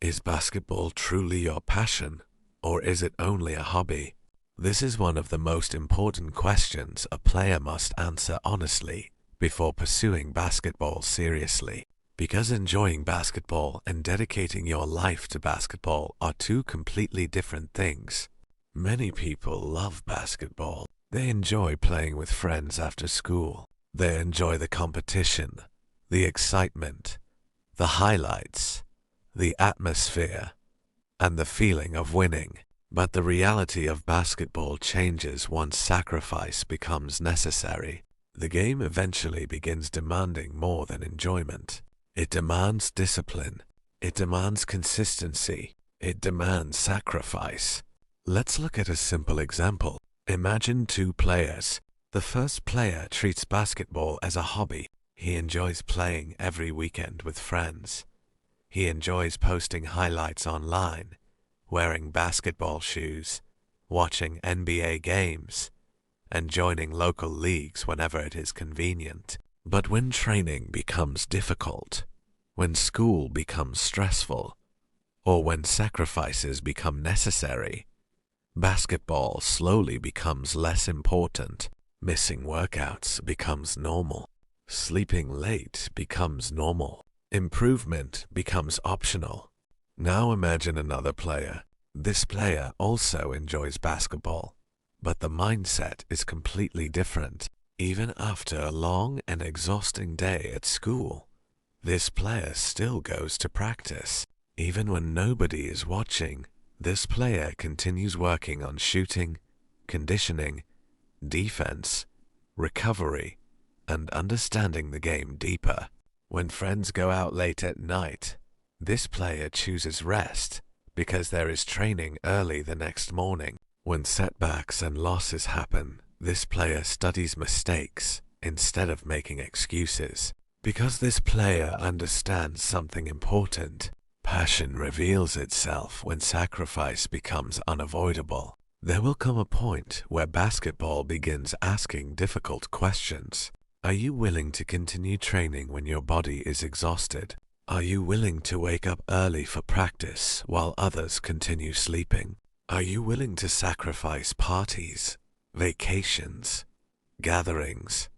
Is basketball truly your passion, or is it only a hobby? This is one of the most important questions a player must answer honestly before pursuing basketball seriously. Because enjoying basketball and dedicating your life to basketball are two completely different things. Many people love basketball. They enjoy playing with friends after school. They enjoy the competition, the excitement, the highlights, the atmosphere, and the feeling of winning. But the reality of basketball changes once sacrifice becomes necessary. The game eventually begins demanding more than enjoyment. It demands discipline. It demands consistency. It demands sacrifice. Let's look at a simple example. Imagine two players. The first player treats basketball as a hobby. He enjoys playing every weekend with friends. He enjoys posting highlights online, wearing basketball shoes, watching NBA games, and joining local leagues whenever it is convenient. But when training becomes difficult, when school becomes stressful, or when sacrifices become necessary, basketball slowly becomes less important. Missing workouts becomes normal. Sleeping late becomes normal. Improvement becomes optional. Now imagine another player. This player also enjoys basketball, but the mindset is completely different. Even after a long and exhausting day at school, this player still goes to practice. Even when nobody is watching, this player continues working on shooting, conditioning, defense, recovery, and understanding the game deeper. When friends go out late at night, this player chooses rest because there is training early the next morning. When setbacks and losses happen, this player studies mistakes instead of making excuses. Because this player understands something important, passion reveals itself when sacrifice becomes unavoidable. There will come a point where basketball begins asking difficult questions. Are you willing to continue training when your body is exhausted? Are you willing to wake up early for practice while others continue sleeping? Are you willing to sacrifice parties, vacations, gatherings,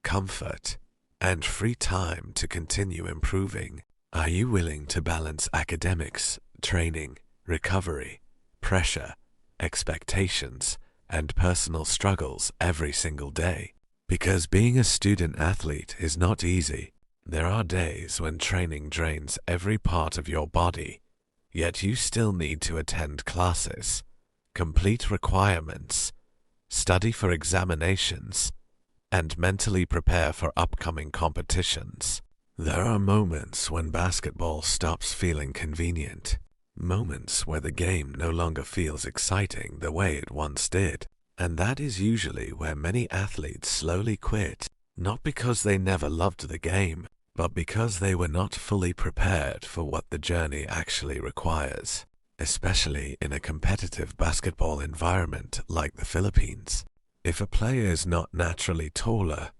comfort, and free time to continue improving? Are you willing to balance academics, training, recovery, pressure, expectations, and personal struggles every single day? Because being a student athlete is not easy. There are days when training drains every part of your body, yet you still need to attend classes, complete requirements, study for examinations, and mentally prepare for upcoming competitions. There are moments when basketball stops feeling convenient, moments where the game no longer feels exciting the way it once did. And that is usually where many athletes slowly quit, not because they never loved the game, but because they were not fully prepared for what the journey actually requires, especially in a competitive basketball environment like the Philippines. If a player is not naturally taller,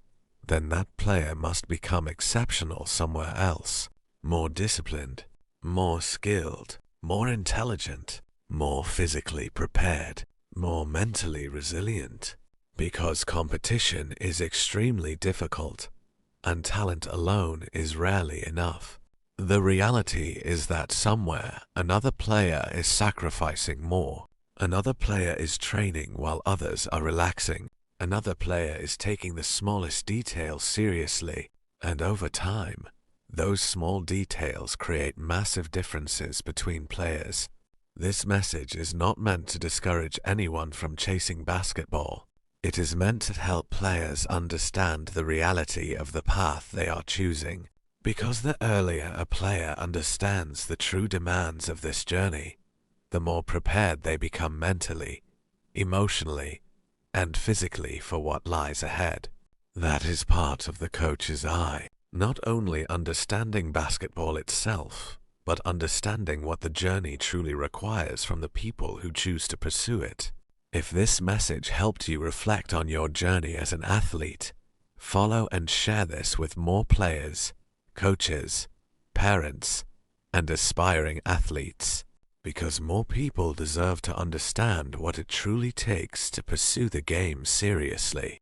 then that player must become exceptional somewhere else, more disciplined, more skilled, more intelligent, more physically prepared, more mentally resilient, because competition is extremely difficult, and talent alone is rarely enough. The reality is that somewhere another player is sacrificing more. Another player is training while others are relaxing. Another player is taking the smallest details seriously, and over time, those small details create massive differences between players. This message is not meant to discourage anyone from chasing basketball. It is meant to help players understand the reality of the path they are choosing. Because the earlier a player understands the true demands of this journey, the more prepared they become mentally, emotionally, and physically for what lies ahead. That is part of the coach's eye, not only understanding basketball itself, but understanding what the journey truly requires from the people who choose to pursue it. If this message helped you reflect on your journey as an athlete, follow and share this with more players, coaches, parents, and aspiring athletes, because more people deserve to understand what it truly takes to pursue the game seriously.